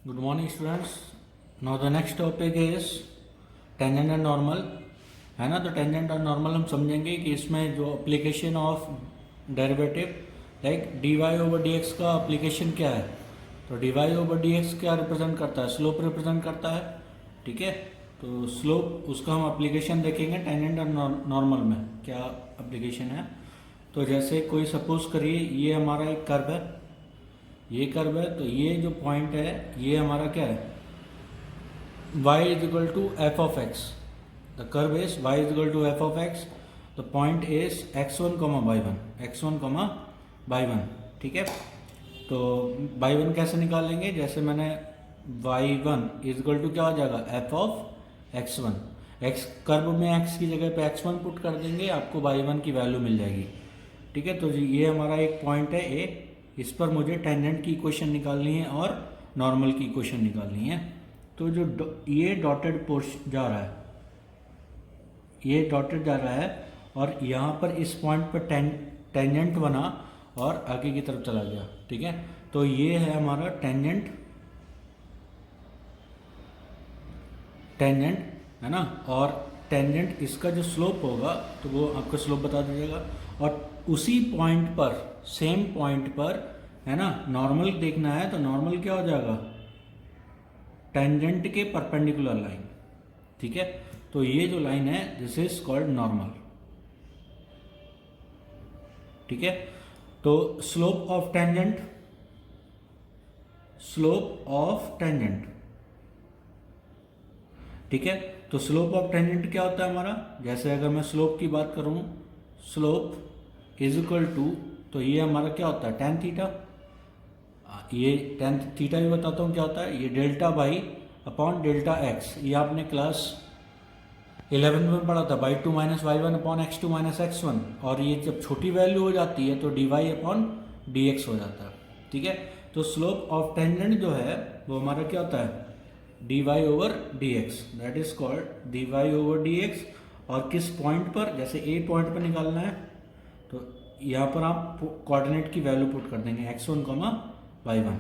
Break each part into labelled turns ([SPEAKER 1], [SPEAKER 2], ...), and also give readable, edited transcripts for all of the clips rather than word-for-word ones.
[SPEAKER 1] Good morning students. Now the next topic is tangent and normal है ना। तो tangent और नॉर्मल हम समझेंगे कि इसमें जो application of derivative like d Y over D x का अप्लीकेशन क्या है। तो डी वाई ओवर डी एक्स क्या रिप्रेजेंट करता है, स्लोप रिप्रेजेंट करता है। ठीक है, तो स्लोप उसका हम अप्लीकेशन देखेंगे टेंजेंट और नॉर्मल में क्या अप्लीकेशन है। तो जैसे कोई सपोज करिए ये हमारा एक कर्व है, ये कर्व है, तो ये जो पॉइंट है ये हमारा क्या है, y is equal to f of x. The curve is y is equal to f of x. The point is x1 comma y1, x1 comma y1. ठीक है, तो y1 कैसे निकालेंगे, जैसे मैंने y1 is equal to क्या हो जाएगा f of x1. x curve में x की जगह पे x1 पुट कर देंगे, आपको y1 की वैल्यू मिल जाएगी। ठीक है, तो ये हमारा एक पॉइंट है a, इस पर मुझे टेंजेंट की इक्वेशन निकालनी है और नॉर्मल की इक्वेशन निकालनी है। तो जो ये डॉटेड पोर्शन जा रहा है, ये डॉटेड जा रहा है और यहाँ पर इस पॉइंट पर टेंजेंट बना और आगे की तरफ चला गया। ठीक है, तो ये है हमारा टेंजेंट है ना। और टेंजेंट इसका जो स्लोप होगा तो वो आपको स्लोप बता दीजिएगा। और उसी पॉइंट पर, सेम पॉइंट पर है ना, नॉर्मल देखना है तो नॉर्मल क्या हो जाएगा, टेंजेंट के परपेंडिकुलर लाइन। ठीक है, तो ये जो लाइन है दिस इज कॉल्ड नॉर्मल। ठीक है, तो स्लोप ऑफ टेंजेंट, ठीक है, तो स्लोप ऑफ टेंजेंट क्या होता है हमारा, जैसे अगर मैं स्लोप की बात करूं, स्लोप इज इक्वल टू, तो ये हमारा क्या होता है टेन थीटा। ये टेन थीटा भी बताता हूँ क्या होता है, ये delta y upon delta x, ये आपने क्लास 11 में पढ़ा था, y two minus y one upon x two minus x one. और ये जब छोटी वैल्यू हो जाती है तो D y upon d x हो जाता है। ठीक है, तो स्लोप ऑफ टेंजेंट जो है वो हमारा क्या होता है, d Y over D x, that is called d Y over D x. और किस पॉइंट पर, जैसे ए पॉइंट पर निकालना है तो यहाँ पर आप कोऑर्डिनेट की वैल्यू पुट कर देंगे x1 कॉमा y1।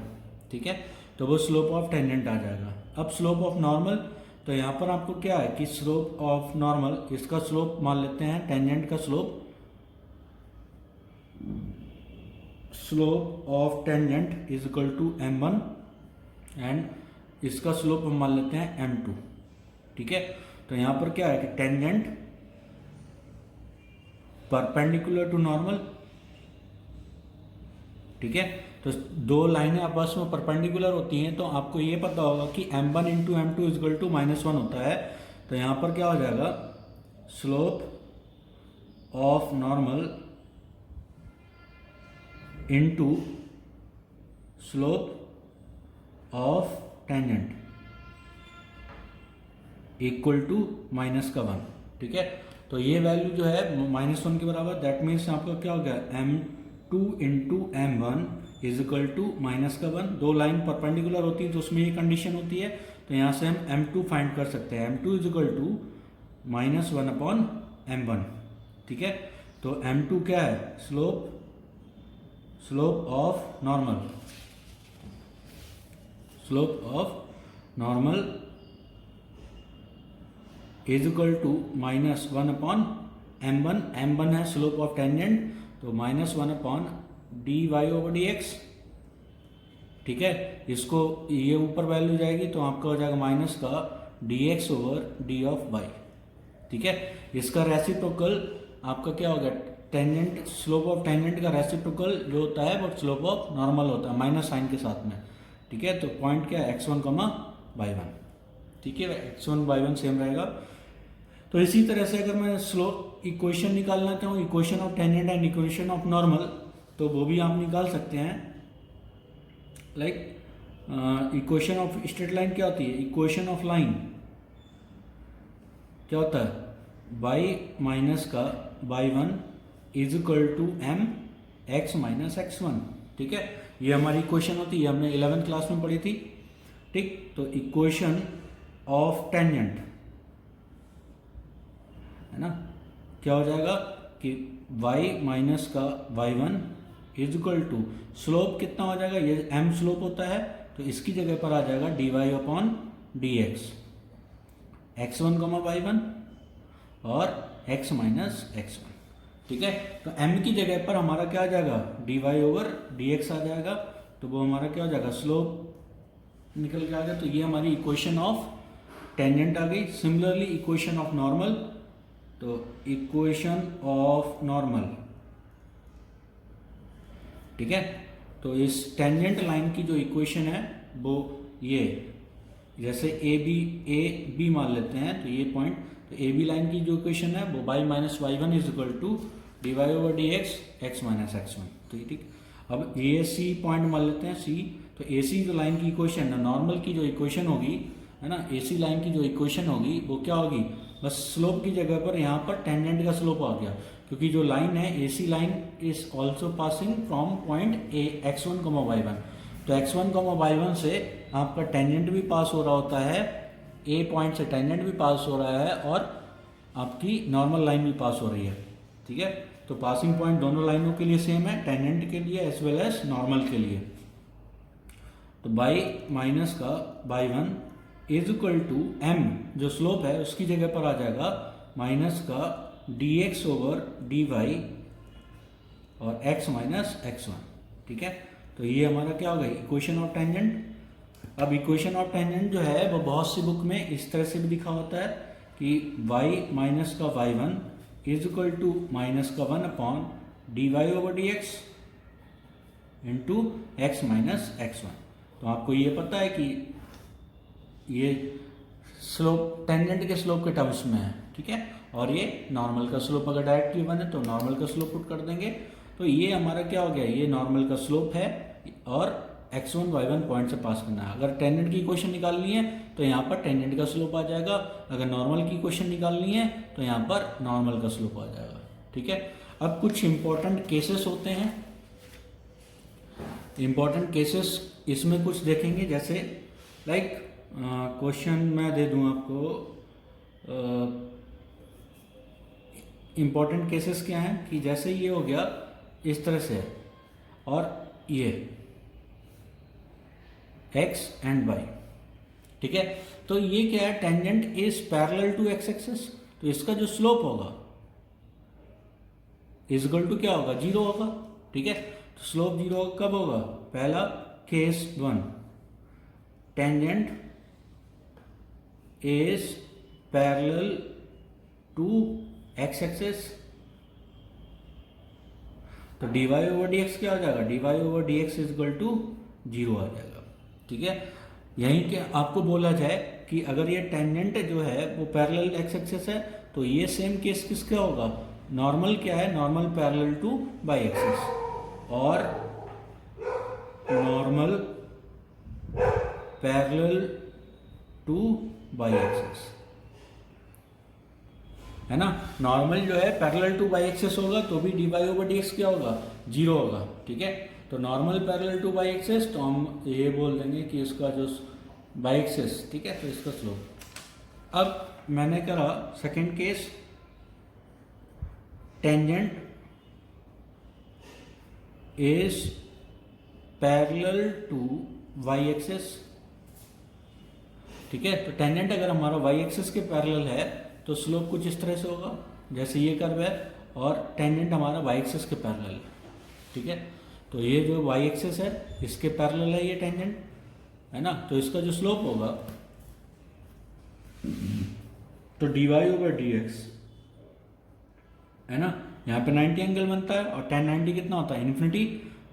[SPEAKER 1] ठीक है, तो वो स्लोप ऑफ टेंजेंट आ जाएगा। अब स्लोप ऑफ नॉर्मल, तो यहाँ पर आपको क्या है कि स्लोप ऑफ नॉर्मल, इसका स्लोप मान लेते हैं टेंजेंट का slope of tangent is equal to m1 and इसका स्लोप हम मान लेते हैं m2। ठीक है, तो यहाँ पर क्या है कि टेंजेंट परपेंडिकुलर टू नॉर्मल। ठीक है, तो दो लाइनें आपस में परपेंडिकुलर होती हैं तो आपको ये पता होगा कि m1 into m two is equal to -1 होता है। तो यहाँ पर क्या हो जाएगा, slope of normal into slope of tangent equal to -1। ठीक है, तो ये वैल्यू जो है -1 के बराबर, दैट मीन्स आपका क्या हो गया, m2 into m1 is equal to -1। दो लाइन परपेंडिकुलर होती है तो उसमें ये कंडीशन होती है, तो यहाँ से हम m2 फाइंड कर सकते हैं, m2 is equal to -1 upon m1। ठीक है, तो m2 क्या है, slope of normal is equal to -1 upon m1 है स्लोप ऑफ टेंजेंट, तो -1 upon d Y over D x. ठीक है, इसको ये ऊपर वैल्यू जाएगी तो आपका हो जाएगा माइनस का d x over d of y. ठीक है, इसका रेसिप्रोकल आपका क्या होगा, टेंजेंट, स्लोप ऑफ टेंजेंट का रेसिप्रोकल जो होता है वो स्लोप ऑफ नॉर्मल होता है माइनस साइन के साथ में। ठीक है, तो पॉइंट क्या है x1 कॉमा y1। ठीक है, x1 y1 सेम रहेगा। तो इसी तरह से अगर मैं स्लोप इक्वेशन निकालना चाहूँ, equation of tangent and equation of normal, तो वो भी आप निकाल सकते हैं। Like equation of straight line क्या होती है, इक्वेशन ऑफ लाइन क्या होता है, y माइनस का y1 is equal to m x minus x1। ठीक है, ये हमारी इक्वेशन होती है, हमने 11th क्लास में पढ़ी थी। ठीक, तो इक्वेशन ऑफ टेंजेंट है ना, क्या हो जाएगा कि y माइनस का y1 is equal to slope कितना हो जाएगा, ये m स्लोप होता है तो इसकी जगह पर आ जाएगा dy upon dx, x1 y1 और x माइनस x1। ठीक है, तो m की जगह पर हमारा क्या आ जाएगा, dy ओवर dx आ जाएगा, तो वो हमारा क्या हो जाएगा, स्लोप निकल के आ गया। तो ये हमारी इक्वेशन ऑफ टेंजेंट आ गई। सिमिलरली इक्वेशन ऑफ नॉर्मल, तो इक्वेशन ऑफ नॉर्मल, ठीक है, तो इस टेंजेंट लाइन की जो इक्वेशन है वो ये, जैसे ए बी मान लेते हैं, तो ये पॉइंट, तो ए बी लाइन की जो इक्वेशन है वो y minus y one is equal to d Y over D x x minus x one. तो ये ठीक, अब ये सी पॉइंट मान लेते हैं सी, तो ए सी जो लाइन की इक्वेशन है, नॉर्मल की जो इक्वेशन होगी है ना, ए सी लाइन की जो इक्वेशन होगी वो क्या होगी, बस स्लोप की जगह पर यहाँ पर टेंजेंट का स्लोप आ गया, क्योंकि जो लाइन है a c line is also passing from point a x1 y1, तो x1 y1 से आपका टेंजेंट भी पास हो रहा होता है, ए पॉइंट से टेंजेंट भी पास हो रहा है और आपकी नॉर्मल लाइन भी पास हो रही है। ठीक है, तो पासिंग पॉइंट दोनों लाइनों के लिए सेम है, टेंजेंट के लिए एज वेल एज नॉर्मल के लिए। तो बाई माइनस का y one is equal to m, जो स्लोप है उसकी जगह पर आ जाएगा माइनस का d x over d y और x माइनस एक्स वन। ठीक है, तो ये हमारा क्या हो गई, इक्वेशन ऑफ टेंजेंट। अब इक्वेशन ऑफ टेंजेंट जो है वो बहुत सी बुक में इस तरह से भी लिखा होता है कि y माइनस का y one is equal to minus का one upon d Y over D x into x minus x one. तो आपको ये पता है कि ये स्लोप टेंजेंट के स्लोप के टर्म्स में है। ठीक है, और ये नॉर्मल का स्लोप अगर डायरेक्टली वन है तो नॉर्मल का स्लोप पुट कर देंगे, तो ये हमारा क्या हो गया, ये नॉर्मल का स्लोप है और x1 y1 पॉइंट से पास करना है। अगर टेंजेंट की इक्वेशन निकालनी है तो यहाँ पर टेंजेंट का स्लोप आ जाएगा, अगर नॉर्मल की इक्वेशन निकालनी है तो यहाँ पर नॉर्मल का स्लोप आ जाएगा। ठीक है, अब कुछ इंपॉर्टेंट केसेस होते हैं, इंपॉर्टेंट केसेस इसमें कुछ देखेंगे, जैसे लाइक क्वेश्चन मैं दे दूं आपको, इंपॉर्टेंट केसेस क्या हैं कि जैसे ये हो गया इस तरह से और ये x एंड y। ठीक है, तो ये क्या है, tangent is parallel to x axis, तो इसका जो स्लोप होगा इज इक्वल टू क्या होगा, जीरो होगा। ठीक है, तो स्लोप जीरो कब होगा, पहला case one, tangent is parallel to x axis, तो dy ओवर dx क्या हो जाएगा, dy over dx is equal to zero आ जाएगा। ठीक है, यहीं के आपको बोला जाए कि अगर ये टेंजेंट जो है वो पैरेलल x एक्सिस है तो ये सेम केस किसका होगा, नॉर्मल क्या है, normal parallel to y axis, और normal parallel to y axis, है ना। नॉर्मल जो है पैरेलल टू y एक्सिस होगा तो भी dy ओवर dx क्या होगा, जीरो होगा। ठीक है, तो normal parallel to y axis, तो हम ये बोल देंगे कि इसका जो y एक्सिस, ठीक है, तो इसका स्लोप। अब मैंने करा second case, tangent is parallel to y axis. ठीक है, तो टेंजेंट अगर हमारा y एक्सिस के पैरेलल है तो स्लोप कुछ इस तरह से होगा, जैसे ये कर्व है और टेंजेंट हमारा y एक्सिस के पैरेलल है। ठीक है, तो ये जो y एक्सिस है इसके पैरेलल है ये टेंजेंट, है ना, तो इसका जो स्लोप होगा तो dy ओवर dx, है ना, यहाँ पे 90 एंगल बनता है और tan 90 कितना होता है, इन्फिनिटी,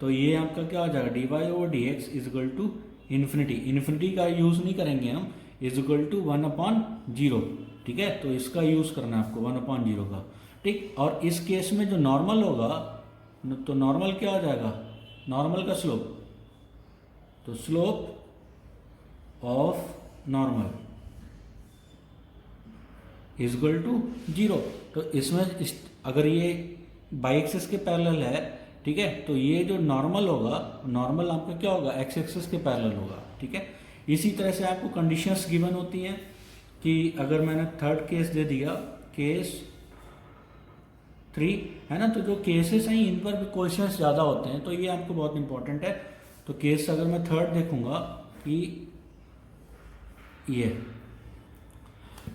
[SPEAKER 1] तो ये आपका क्या हो जाएगा, dy over dx is equal to infinity, infinity का यूज़ नहीं करेंगे हम, इज इक्वल टू 1/0। ठीक है, तो इसका यूज़ करना है आपको 1/0 का। ठीक, और इस केस में जो नॉर्मल होगा तो नॉर्मल क्या हो जाएगा, नॉर्मल का स्लोप, तो slope of normal is equal to zero. तो इसमें अगर ये बाई एक्सिस के पैरेलल है, ठीक है, तो ये जो नॉर्मल होगा, नॉर्मल आपका क्या होगा, एक्स एक्सिस के पैरेलल होगा। ठीक है, इसी तरह से आपको कंडीशंस गिवन होती हैं कि अगर मैंने थर्ड केस दे दिया, केस 3, है ना, तो जो केसेस हैं इन पर भी क्वेश्चंस ज़्यादा होते हैं, तो ये आपको बहुत इंपॉर्टेंट है। तो केस अगर मैं थर्ड देखूंगा कि ये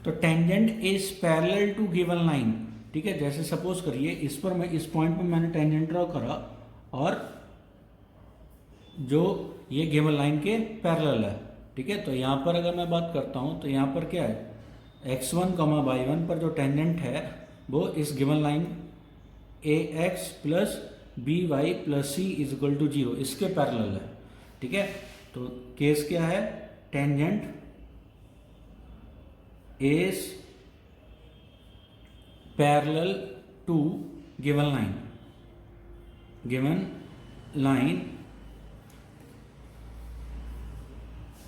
[SPEAKER 1] तो tangent is parallel to given line, ठीक है। जैसे सपोज करिए इस पर मैं इस पॉइंट पर मैंने टेंजेंट ड्रॉ करा और जो ये गिवन लाइन के पैरेलल है, ठीक है। तो यहाँ पर अगर मैं बात करता हूँ तो यहाँ पर क्या है, x1 y1 पर जो टेंजेंट है वो इस given line ax plus B Y plus c is equal to 0 इसके पैरेलल है, ठीक है। तो केस क्या है, tangent is parallel to given line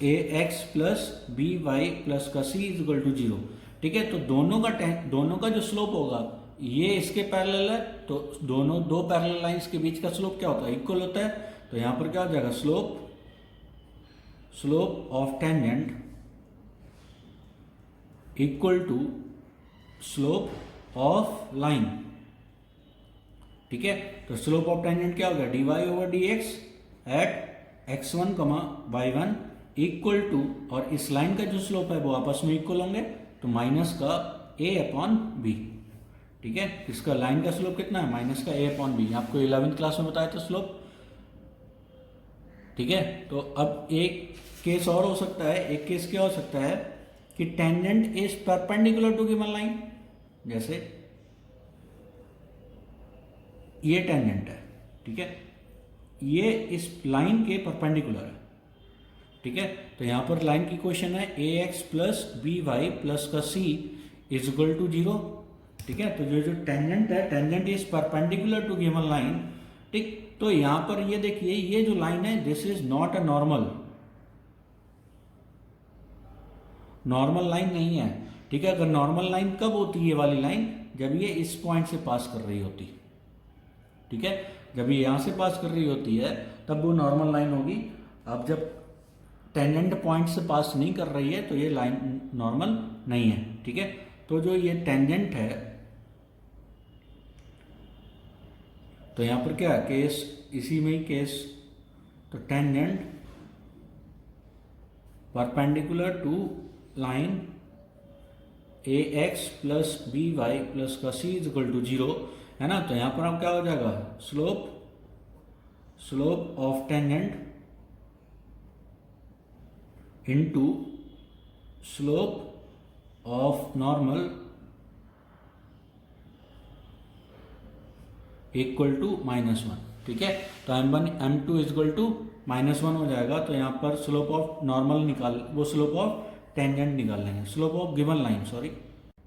[SPEAKER 1] A X plus B Y plus का सी इज इक्वल टू 0, ठीक है। तो दोनों का जो स्लोप होगा ये इसके पैरेलल है, तो दो पैरेलल लाइंस के बीच का स्लोप क्या होता है, इक्वल होता है। तो यहां पर क्या हो जाएगा, slope of tangent equal to slope of line, ठीक है। तो स्लोप ऑफ टेंजेंट क्या होगा, dy over dx at x1 y1 equal to, और इस लाइन का जो स्लोप है वो आपस में इक्वल होंगे, तो माइनस का a अपॉन b, ठीक है। इसका लाइन का स्लोप कितना है, माइनस का a अपॉन b, आपको 11वीं क्लास में बताया था स्लोप, ठीक है। तो अब एक केस और हो सकता है, एक केस क्या हो सकता है कि tangent is perpendicular to given line, जैसे ये टेंजेंट है, ठीक है, ये इस लाइन के परपेंडिकुलर है, ठीक है। तो यहां पर लाइन की क्वेश्चन है A X plus B Y plus का सी इज इक्वल टू 0, ठीक है। तो जो टेंजेंट है, tangent is perpendicular to given line, ठीक। तो यहां पर ये देखिए, ये जो लाइन है this is not a normal line नहीं है, ठीक है। अगर नॉर्मल लाइन कब होती है, ये वाली लाइन जब ये इस पॉइंट से पास कर रही होती, ठीक है। जब ये यहां से पास कर रही होती है तब वो नॉर्मल लाइन होगी। अब जब टेंजेंट पॉइंट से पास नहीं कर रही है तो ये लाइन नॉर्मल नहीं है, ठीक है। तो जो ये टेंजेंट है, तो यहां पर क्या है केस, इसी में ही केस, तो tangent perpendicular to line A X plus B Y plus का सी इज इक्वल टू 0 है ना। तो यहां पर अब क्या हो जाएगा, slope of tangent into slope of normal equal to -1, ठीक है। तो m1 m2 is equal to -1 हो जाएगा। तो यहां पर स्लोप ऑफ नॉर्मल निकाल, वो स्लोप ऑफ टेंजेंट निकाल लेंगे, slope of given line, sorry,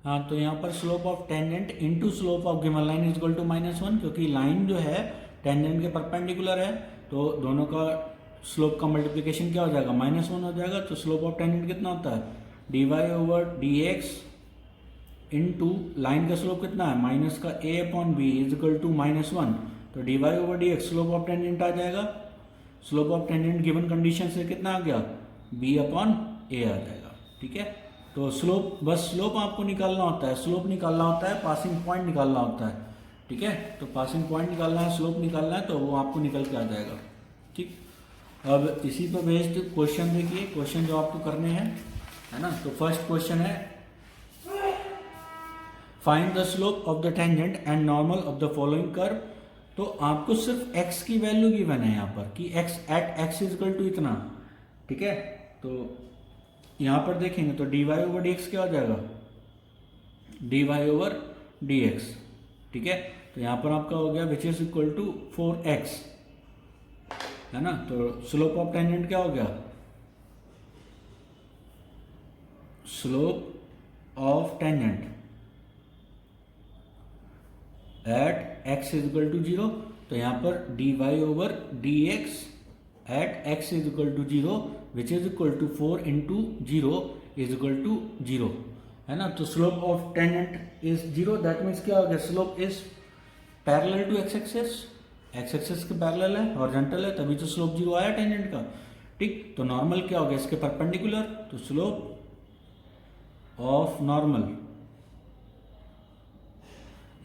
[SPEAKER 1] हाँ। तो यहाँ पर slope of tangent into slope of given line is equal to -1, क्योंकि लाइन जो है टेंजेंट के परपेंडिकुलर है, तो दोनों का स्लोप का मल्टीप्लिकेशन क्या हो जाएगा, -1 हो जाएगा। तो स्लोप ऑफ टेंजेंट कितना होता है, dy over dx into line का स्लोप कितना है, माइनस का a upon b is equal to -1। तो dy over dx slope of tangent आ जाएगा, slope of tangent given condition से कितना आ गया, b अपॉन a आ जाएगा, ठीक है। तो स्लोप, बस स्लोप आपको निकालना होता है, स्लोप निकालना होता है, पासिंग पॉइंट निकालना होता है, ठीक है। तो पासिंग पॉइंट निकालना है, स्लोप निकालना है, तो वो आपको निकल के आ जाएगा, ठीक। अब इसी पर बेस्ड क्वेश्चन देखिए, क्वेश्चन जो आपको करने हैं, है ना। तो फर्स्ट क्वेश्चन है, find the slope of the tangent and normal of the following curve. तो आपको सिर्फ x की वैल्यू गिवन है यहाँ पर कि x at x is equal to इतना, ठीक है। तो यहाँ पर देखेंगे तो dy ओवर dx क्या हो जाएगा, dy ओवर dx, ठीक है। तो यहाँ पर आपका हो गया विच इज इक्वल टू 4x, है ना। तो स्लोप ऑफ टेंजेंट क्या हो गया, slope of tangent at x is equal to 0। तो यहाँ पर dy over dx at x is equal to 0 which is equal to 4 into 0 is equal to 0, है ना। तो slope of tangent is 0, that means क्या हो गया, slope is parallel to x axis के पैरेलल है, हॉरिजॉन्टल है, तभी तो स्लोप 0 आया टेंजेंट का, ठीक। तो नॉर्मल क्या हो गया, इसके परपेंडिकुलर, तो slope of normal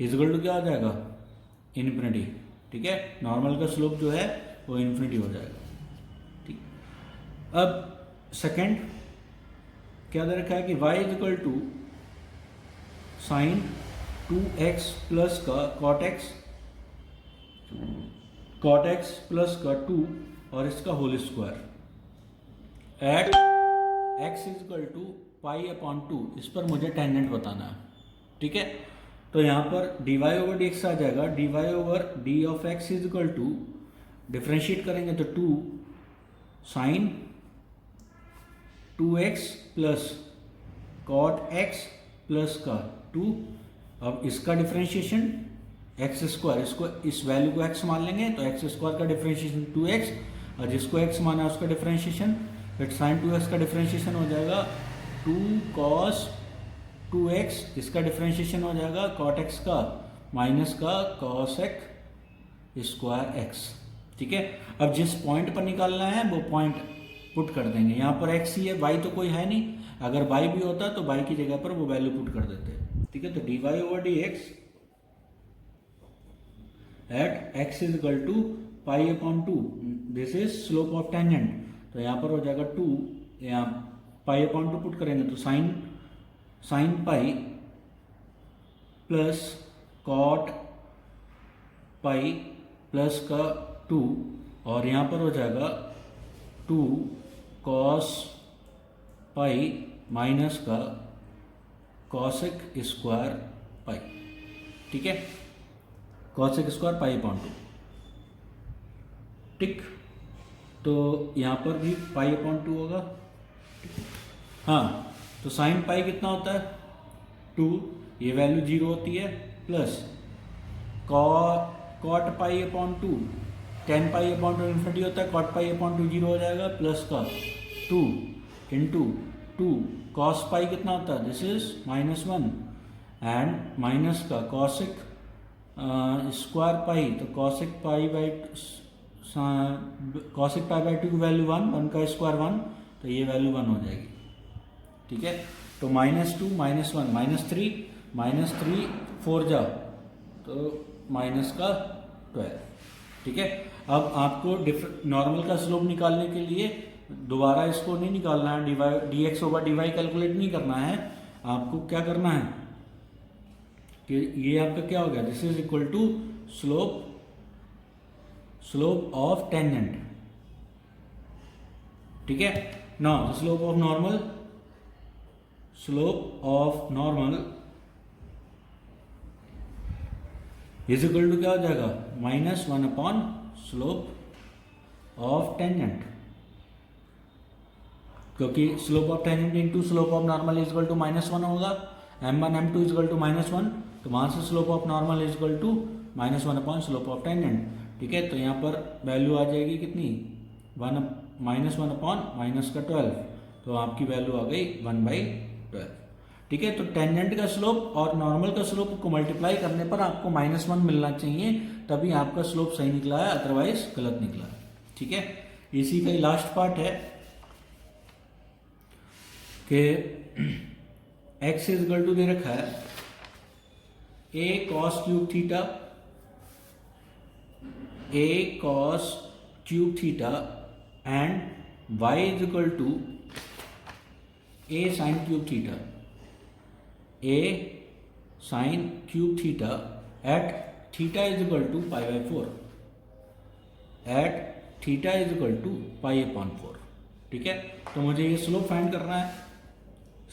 [SPEAKER 1] is equal to क्या हो जाएगा, इन्फिनिटी, ठीक है। नॉर्मल का स्लोप जो है वो इन्फिनिटी हो जाएगा, ठीक। अब सेकेंड क्या दे रखा है कि y is equal to sine 2x plus का कॉट एक्स प्लस का 2 और इसका whole square at x is equal to pi upon 2। इस पर मुझे टेंजेंट बताना है, ठीक है। तो यहाँ पर dy ओवर डी एक्स आ जाएगा, dy over d of x is equal to, differentiate करेंगे तो 2 sine 2x plus cot x plus का 2। अब इसका डिफ्रेंशिएशन एक्स स्क्वायर, इसको इस वैल्यू को x मान लेंगे तो एक्स स्क्वायर का डिफ्रेंशिएशन 2x, और जिसको x माना है उसका डिफ्रेंशिएशन, फिर साइन 2x का डिफ्रेंशिएशन हो जाएगा 2 cos 2x, इसका डिफ्रेंशिएशन हो जाएगा cot x का माइनस का cos x स्क्वायर x, ठीक है। अब जिस पॉइंट पर निकालना है वो पॉइंट पुट कर देंगे। यहाँ पर x ही है, y तो कोई है नहीं, अगर y भी होता तो y की जगह पर वो वैल्यू पुट कर देते, ठीक है। तो dy over D x at x is equal to pi upon 2, this is slope of tangent. तो यहाँ पर हो जाएगा 2, यहाँ पाई अपॉन 2 पुट करेंगे तो sine pi plus cot pi plus का 2, और यहाँ पर हो जाएगा 2 कॉस पाई माइनस का कॉसेक स्क्वायर पाई, ठीक है, कॉसेक स्क्वायर पाई अपॉन 2, ठीक। तो यहाँ पर भी पाई अपॉन 2 होगा, हाँ। तो साइन पाई कितना होता है 2, ये वैल्यू 0 होती है, plus cot pi upon 2, tan pi upon 2 infinity होता है, कॉट पाई अपॉन 2 0 हो जाएगा, प्लस का 2 इंटू 2 कॉस पाई कितना होता है, दिस इज -1, एंड माइनस का कॉसिक स्क्वायर पाई, तो कॉसिक पाई बाई 2 की वैल्यू 1 का स्क्वायर 1, तो ये वैल्यू 1 हो जाएगी, ठीक है। तो -2 -1 -3 4 जा तो माइनस का 12, ठीक है। अब आपको नॉर्मल का स्लोप निकालने के लिए दोबारा इसको नहीं निकालना है, d x over d y calculate नहीं करना है, आपको क्या करना है कि ये आपका क्या हो गया, this is equal to slope of tangent, ठीक है। Now slope of normal is equal to क्या हो जाएगा, -1 अपॉन स्लोप ऑफ टेंजेंट, क्योंकि slope of tangent into slope of normal is equal to -1 होगा, m1 m2 is equal to -1, तो वहां से slope of normal is equal to -1 upon slope of tangent, ठीक है। तो यहाँ पर वैल्यू आ जाएगी कितनी, -1 अपॉन माइनस का 12, तो आपकी वैल्यू आ गई 1/12, ठीक है। तो टेंजेंट का स्लोप और नॉर्मल का स्लोप को मल्टीप्लाई करने पर आपको -1 मिलना चाहिए, तभी आपका स्लोप सही निकला है, अदरवाइज गलत निकला है, ठीक है। इसी का लास्ट पार्ट है कि x इज इक्वल टू दे रखा है a cos cube theta and y is equal to a sine cube theta at theta is equal to π/4, at theta is equal to π/4, ठीक है। तो मुझे ये स्लोप फाइंड करना है,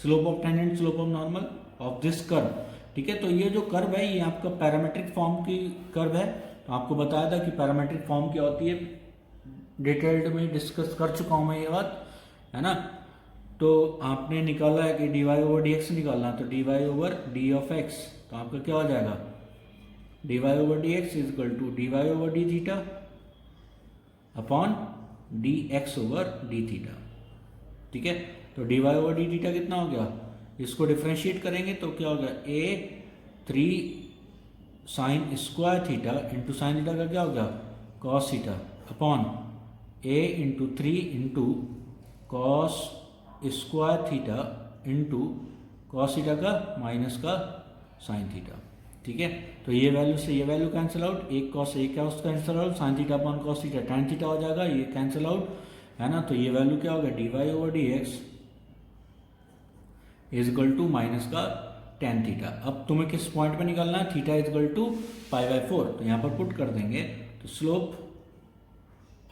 [SPEAKER 1] slope of tangent, slope of normal of this curve, ठीक है। तो ये जो कर्व है ये आपका पैरामीट्रिक फॉर्म की कर्व है, तो आपको बताया था कि पैरामीट्रिक फॉर्म क्या होती है, डिटेल्ड में डिस्कस कर चुका हूँ मैं ये बात, है ना। तो आपने निकाला है कि dy ओवर डी एक्स निकालना, तो dy over d of x, तो आपका क्या हो जाएगा, dy over D x is equal to dy over d theta upon d x over d theta, ठीक है। तो dy ओवर डी थीटा कितना हो गया, इसको डिफ्रेंशिएट करेंगे तो क्या होगा, a3 sine square theta into sine theta का क्या हो गया, cos theta upon a into 3 into cos square theta into cos theta का माइनस का साइन थीटा, ठीक है। तो ये वैल्यू से ये वैल्यू कैंसिल आउट, एक कॉस एक cos cancel out, sine theta upon cos theta tan theta हो जाएगा, ये कैंसिल आउट, है ना, तो ये वैल्यू क्या होगा, d Y over D x is equal to minus का टेन थीटा। अब तुम्हें किस पॉइंट पे निकालना है, theta is equal to pi by 4, तो यहाँ पर पुट कर देंगे, तो slope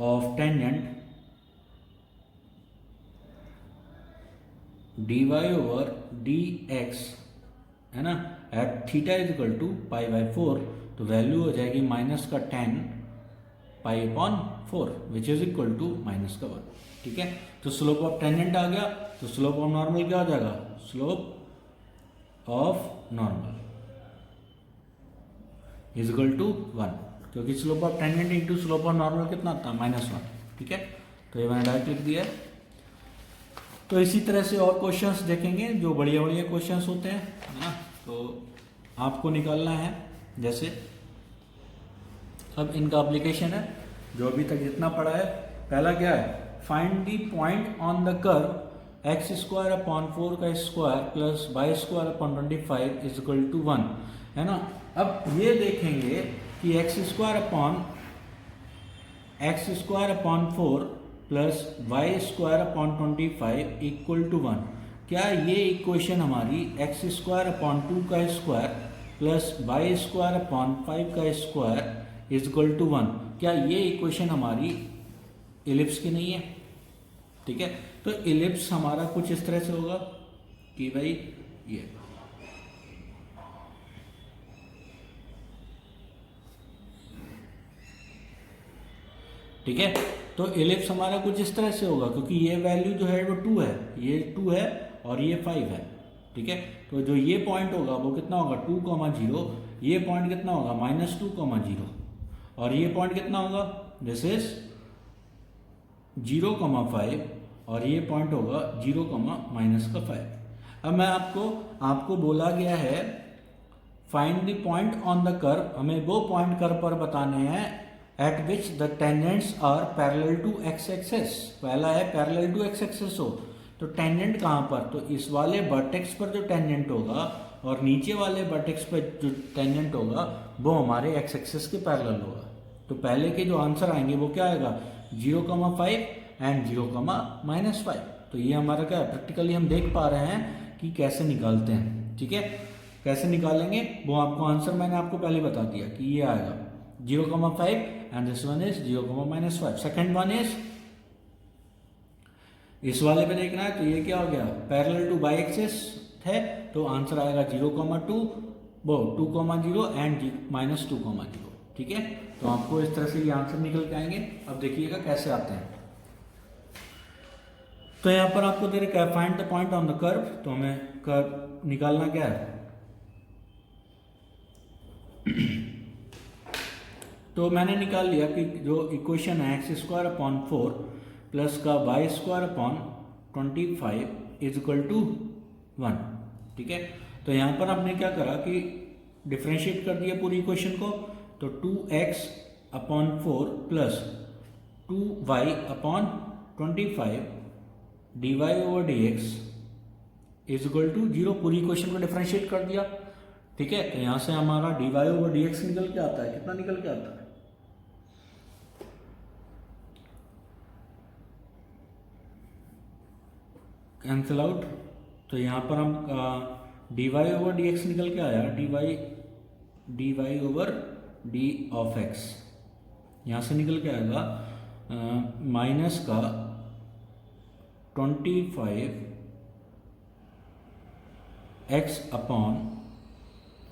[SPEAKER 1] of tangent d Y over D x, है ना, at theta is equal to pi by 4, तो वैल्यू हो जाएगी माइनस का 10 pi upon 4 which is equal to minus का 1। ठीक है, तो स्लोप ऑफ टेंजेंट आ गया, तो स्लोप ऑफ नॉर्मल क्या हो जाएगा, slope of normal is equal to 1, क्योंकि slope of tangent into slope of normal कितना था, -1। ठीक है, तो ये मैंने डायरेक्ट लिख दिया है। तो इसी तरह से और क्वेश्चंस देखेंगे जो बढ़िया बढ़िया क्वेश्चंस होते हैं, है ना, तो आपको निकालना है। जैसे अब इनका एप्लीकेशन है, जो अभी तक जितना पढ़ा है, पहला क्या है, find the point on the curve x square upon 4 का square plus y square upon 25 is equal to 1, है ना। अब ये देखेंगे कि x square upon 4 plus y square upon 25 equal to 1, क्या ये इक्वेशन हमारी एक्स स्क्वायर अपॉन 2 का square plus y square upon 5 का स्क्वायर इज इक्वल टू 1, क्या ये इक्वेशन हमारी इलिप्स की नहीं है। ठीक है, तो इलिप्स हमारा कुछ इस तरह से होगा कि भाई ये ठीक है, तो इलिप्स हमारा कुछ इस तरह से होगा, क्योंकि ये वैल्यू जो है वो 2 है, ये 2 है और ये 5 है। ठीक है, तो जो ये पॉइंट होगा वो कितना होगा 2,0, ये पॉइंट कितना होगा -2,0 और ये पॉइंट कितना होगा, दिस इज 0,5 और ये पॉइंट होगा 0, -5। अब मैं आपको बोला गया है find the point on the curve, हमें वो पॉइंट कर्व पर बताने हैं at which the tangents are parallel to x axis. पहला है पैरेलल टू एक्स एक्सेस हो, तो टेंजेंट कहाँ पर, तो इस वाले वर्टेक्स पर जो टेंजेंट होगा और नीचे वाले वर्टेक्स पर जो टेंजेंट होगा वो हमारे एक्स एक्सेस के पैरेलल होगा। तो पहले के जो आंसर आएंगे वो क्या आएगा 0,5 एंड 0,-5। तो ये हमारा क्या है, प्रैक्टिकली हम देख पा रहे हैं कि कैसे निकालते हैं। ठीक है, कैसे निकालेंगे वो आपको आंसर मैंने आपको पहले बता दिया कि ये आएगा 0,5 and this one is 0,-5। Second one is इस वाले पे देखना है, तो ये क्या हो गया पैरेलल टू बाई एक्सिस है, तो आंसर आएगा 0,2 वो 2,0 एंड -2,0। ठीक है, तो आपको इस तरह से ये आंसर निकल के आएंगे। अब देखिएगा कैसे आते हैं। तो यहाँ पर आपको दे रखा है find the point on the curve, तो हमें कर्व निकालना क्या है तो मैंने निकाल लिया कि जो इक्वेशन है एक्स स्क्वायर अपॉन 4 प्लस का y square upon 25 is equal to 1। ठीक है, तो यहाँ पर हमने क्या करा कि डिफ्रेंशिएट कर दिया पूरी इक्वेशन को, तो 2x upon 4 plus 2y upon 25 dy over dx is equal to 0, पूरी इक्वेशन को डिफ्रेंशिएट कर दिया। ठीक है, तो यहाँ से हमारा dy ओवर dx निकल के आता है, कितना निकल के आता है, कैंसिल आउट। तो यहाँ पर हम dy ओवर dx निकल के आया dy over d of x, यहाँ से निकल के आएगा माइनस का 25 x अपॉन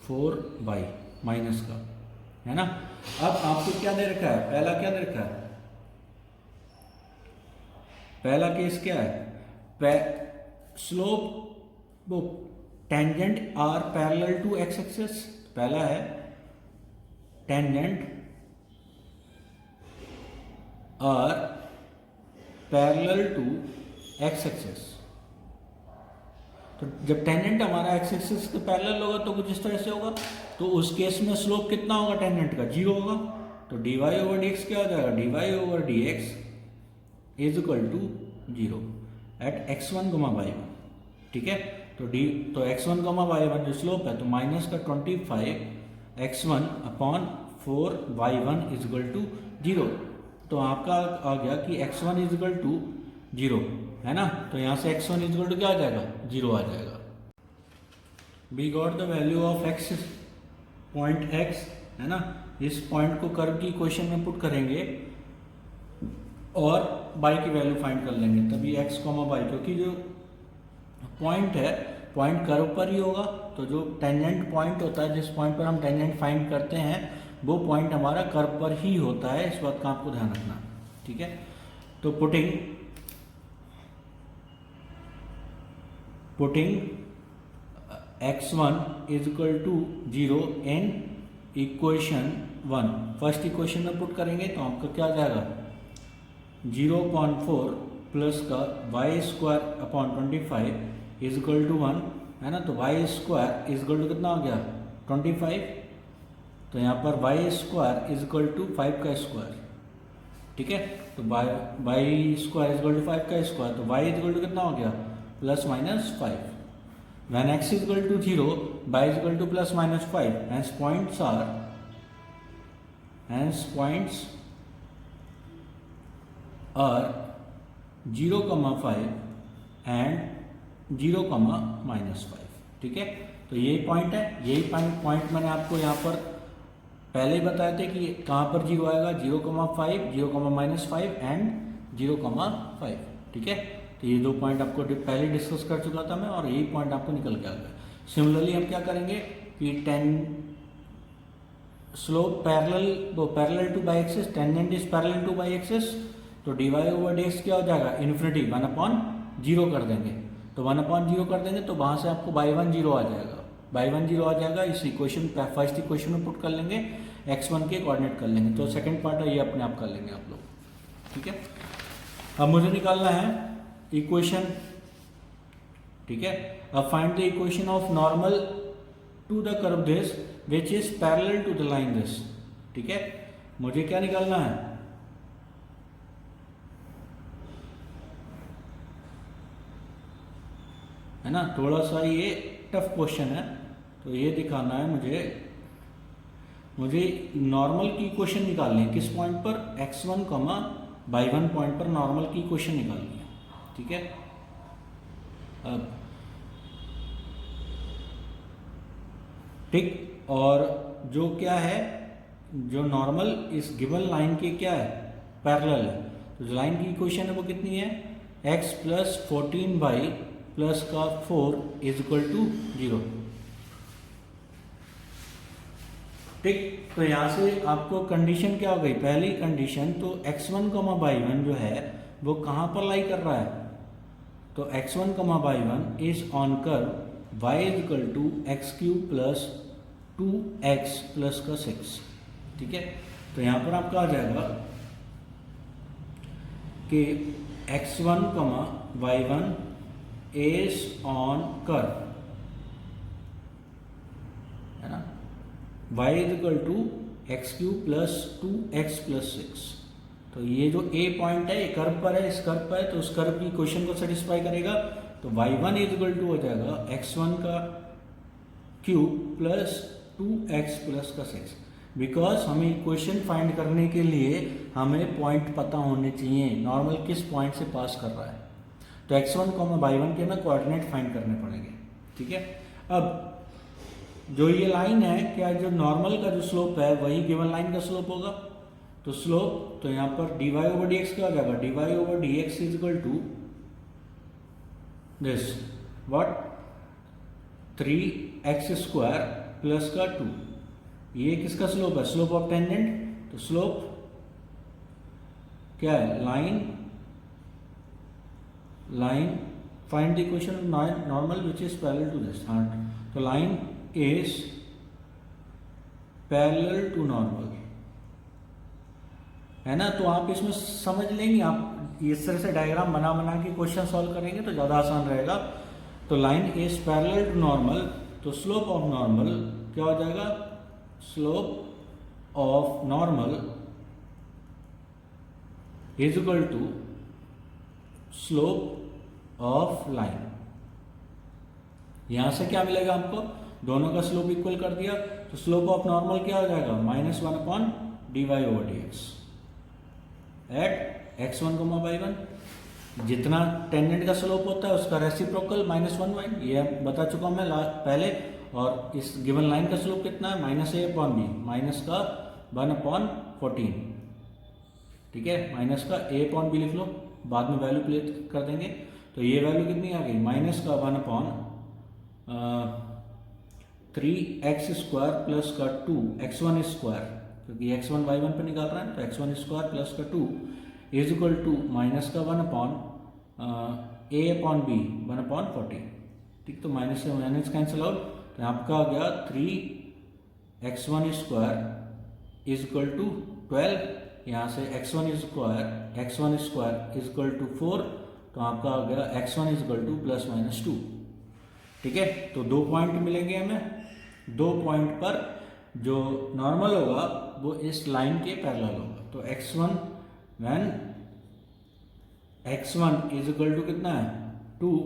[SPEAKER 1] 4y माइनस का, है ना। अब आपको क्या दे रखा है, पहला क्या दे रखा है, पहला केस क्या है, स्लोप वो tangent are parallel to x axis. पहला है tangent are parallel to x axis. तो जब टेंजेंट हमारा एक्स एक्सिस के पैरेलल होगा तो कुछ इस तरह से होगा, तो उस केस में स्लोप कितना होगा टेंजेंट का 0 होगा, तो dy ओवर dx क्या हो जाएगा dy over dx is equal to 0 at x1, y1। ठीक है, तो x1, y1 जो स्लोप है, तो माइनस का 25 x1 upon 4 y1 is equal to 0। तो आपका आ गया कि x1 इज इक्वल टू 0, है ना। तो यहाँ से x1 इज इक्वल टू क्या आ जाएगा, 0 आ जाएगा। We got the value of x, point x, है ना। इस पॉइंट को कर्व की इक्वेशन में पुट करेंगे और y की वैल्यू फाइंड कर लेंगे, तभी x, y, क्योंकि जो पॉइंट है पॉइंट कर्व पर ही होगा, तो जो टेंजेंट पॉइंट होता है, जिस पॉइंट पर हम टेंजेंट फाइंड करते हैं, वो पॉइंट हमारा कर्व पर ही होता है। इस बात का आपको ध्यान रखना, ठीक है। तो putting x1 is equal to 0 in equation 1, first equation में पुट करेंगे तो आपका क्या आ जाएगा, 0.4 प्लस का y square upon 25 is equal to 1, है ना। तो y square is equal to कितना हो गया, 25। तो यहाँ पर y square is equal to 5 का स्क्वायर, ठीक है। तो y square is equal to 5 का स्क्वायर, तो वाई इज इक्वल टू कितना हो गया, plus minus 5। When x is equal to 0, y is equal to plus minus 5. Hence points are 0,5 and 0,-5, ठीक है। तो यही पॉइंट है, यही पॉइंट मैंने आपको यहाँ पर पहले ही बताए थे कि कहाँ पर 0 आएगा, 0,5, 0,-5 एंड 0,5, ठीक है। तो ये दो पॉइंट आपको पहले डिस्कस कर चुका था मैं, और यही पॉइंट आपको निकल के आ गया। सिमिलरली हम क्या करेंगे कि slope parallel two by axis, tangent is parallel two by axis, तो dy ओवर dx क्या हो जाएगा, इन्फिनिटी 1/0 कर देंगे। तो 1/0 कर देंगे तो वहाँ से आपको y1 0 आ जाएगा, y1 0 आ जाएगा। इस इक्वेशन फर्स्ट इक्वेशन में पुट कर लेंगे, x1 के कोऑर्डिनेट कर लेंगे, तो सेकंड पार्ट है ये अपने आप कर लेंगे आप लोग, ठीक है। अब मुझे निकालना है इक्वेशन, ठीक है। अब find the equation of normal to the curve this which is parallel to the line this, ठीक है। मुझे क्या निकालना है ना। थोड़ा सा ये टफ क्वेश्चन है, तो ये दिखाना है मुझे नॉर्मल की इक्वेशन निकालनी है, किस पॉइंट पर, x1, y1 पॉइंट पर नॉर्मल की इक्वेशन निकालनी है, ठीक है। अब ठीक, और जो क्या है, जो नॉर्मल इस गिवन लाइन के क्या है, पैरेलल है। तो जो लाइन की इक्वेशन है वो कितनी है, x प्लस 14y प्लस का 4 इज इक्वल टू 0, ठीक। तो यहाँ से आपको कंडीशन क्या हो गई, पहली कंडीशन तो x1, y1 जो है वो कहाँ पर लाई कर रहा है, तो x1, y1 is on curve y is equal to x³ plus 2x plus का 6, ठीक है। तो यहाँ पर आपका आ जाएगा कि x1, y1 is on curve, है ना, y is equal to x³ plus 2x plus 6। तो ये जो a पॉइंट है ये कर्व पर है, इस कर्व पर है, तो उस कर्व की इक्वेशन को सेटिस्फाई करेगा। तो y1 इज इक्वल टू हो जाएगा x1 का क्यूब प्लस 2x प्लस का 6। बिकॉज हमें इक्वेशन फाइंड करने के लिए हमें पॉइंट पता होने चाहिए, नॉर्मल किस पॉइंट से पास कर रहा है। तो x1, y1 के हमें कोऑर्डिनेट फाइंड करने पड़ेंगे, ठीक है। अब जो ये लाइन है, क्या जो नॉर्मल का जो स्लोप है वही गिवन लाइन का स्लोप होगा। तो स्लोप, तो यहाँ पर dy ओवर dx क्या हो जाएगा, dy over dx is equal to this what, 3x square plus का 2। ये किसका स्लोप है, स्लोप ऑफ टेंजेंट। तो स्लोप क्या है, line find the equation normal which is parallel to this. तो line is parallel to normal, है ना। तो आप इसमें समझ लेंगे, आप इस तरह से डायग्राम बना के क्वेश्चन सॉल्व करेंगे तो ज़्यादा आसान रहेगा। तो line is parallel to normal, तो स्लोप ऑफ नॉर्मल क्या हो जाएगा, slope of normal is equal to slope of line. यहां से क्या मिलेगा आपको, दोनों का स्लोप इक्वल कर दिया, तो स्लोप ऑफ नॉर्मल क्या हो जाएगा, -1/dy over dx, at x1 y1, जितना टेंजेंट का स्लोप होता है उसका रेसिप्रोकल -1 ये बता चुका हूँ मैं लास्ट पहले। और इस गिवन लाइन का स्लोप कितना है -a/b, माइनस का 1/14, ठीक है, माइनस का a/b लिख लो, बाद में वैल्यू प्लेस कर देंगे। तो ये वैल्यू कितनी आ गई, माइनस का 1/3x² प्लस का 2x1², क्योंकि x1 y1 पे निकाल रहा है तो x1² प्लस का 2 इज इक्वल टू माइनस का 1/a/b 1/14, ठीक। तो माइनस से माइनस कैंसिल आउट, तो आपका आ गया 3x1² इज इक्वल टू 12, यहाँ से x1² इज इक्वल टू 4, तो आपका आ गया x1 इज इक्वल टू ±2, ठीक है। तो 2 पॉइंट मिलेंगे हमें, 2 पॉइंट पर जो नॉर्मल होगा वो इस लाइन के पैरेलल होगा। तो x1 when x1 is equal to कितना है 2,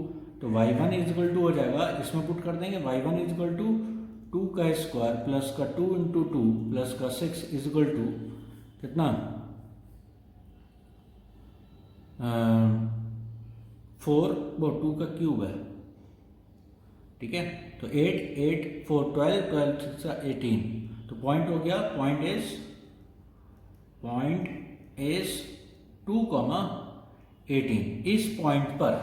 [SPEAKER 1] तो y1 इज इक्वल टू हो जाएगा, इसमें पुट कर देंगे y1 इज इक्वल टू 2 का स्क्वायर प्लस का 2 इंटू 2 प्लस का 6 इज इक्वल टू कितना 4, वो 2 का क्यूब है, ठीक है। तो 8 8 4 12 12 18, तो पॉइंट हो गया, पॉइंट इज 2,18 इस पॉइंट पर,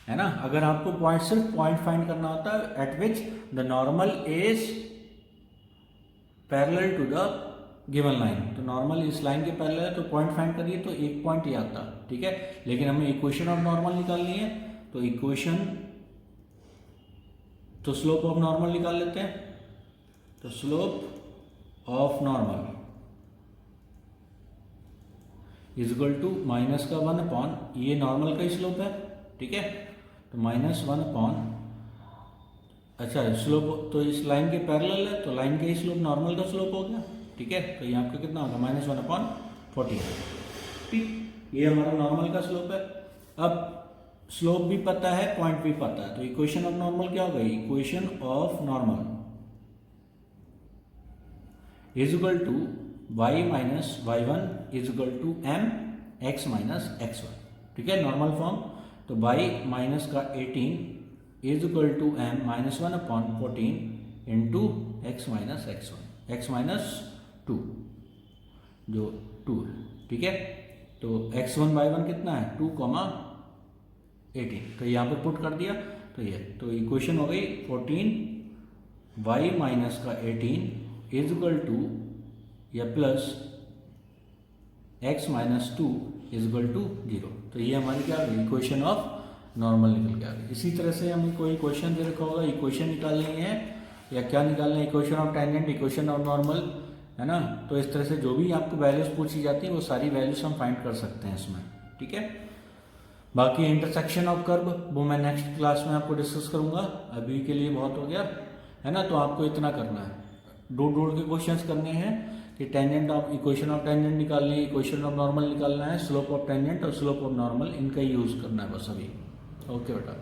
[SPEAKER 1] है ना। अगर आपको पॉइंट सिर्फ पॉइंट फाइंड करना होता है at which the normal is parallel to the given line, तो नॉर्मल इस लाइन के पैरेलल है तो पॉइंट फाइंड करिए तो एक पॉइंट ही आता, ठीक है। लेकिन हमें इक्वेशन ऑफ नॉर्मल निकालनी है, तो इक्वेशन तो स्लोप ऑफ नॉर्मल निकाल लेते हैं। तो slope of normal is equal to minus का 1/, ये नॉर्मल का ही स्लोप है, ठीक है। तो -1/, अच्छा स्लोप तो इस लाइन के पैरेलल है तो लाइन का ही स्लोप नॉर्मल का स्लोप हो गया, ठीक है। तो ये आपका कितना होगा -1/14, ठीक। ये हमारा नॉर्मल का स्लोप है। अब स्लोप भी पता है, पॉइंट भी पता है, तो इक्वेशन ऑफ नॉर्मल क्या होगा, equation of normal is equal to y minus y1 is equal to mx minus x1, ठीक है, नॉर्मल फॉर्म। तो y माइनस का 18 is equal to m minus 1/14 into x minus x1, x minus 2 जो 2 है, ठीक है। तो x1 y1 कितना है 2,18, तो यहाँ पर पुट कर दिया, तो ये तो इक्वेशन हो गई 14 y माइनस का 18 इज इक्वल टू या plus x minus 2 is equal to 0। तो ये हमारी क्या आ गई, इक्वेशन ऑफ नॉर्मल निकल के आ गई। इसी तरह से हमें कोई क्वेश्चन दे रखा होगा, इक्वेशन निकालनी है या क्या निकालना है, equation of tangent, equation of normal, है ना। तो इस तरह से जो भी आपको वैल्यूज पूछी जाती है वो सारी वैल्यूज हम फाइंड कर सकते हैं इसमें, ठीक है। बाकी इंटरसेक्शन ऑफ कर्व वो मैं नेक्स्ट क्लास में आपको डिस्कस करूंगा, अभी के लिए बहुत हो गया, है ना। तो आपको इतना करना है, दो के क्वेश्चंस करने हैं कि tangent of equation of tangent निकालनी है, इक्वेशन ऑफ नॉर्मल निकालना है, स्लोप ऑफ टेंजेंट और स्लोप ऑफ नॉर्मल, इनका यूज करना है बस अभी। ओके बेटा।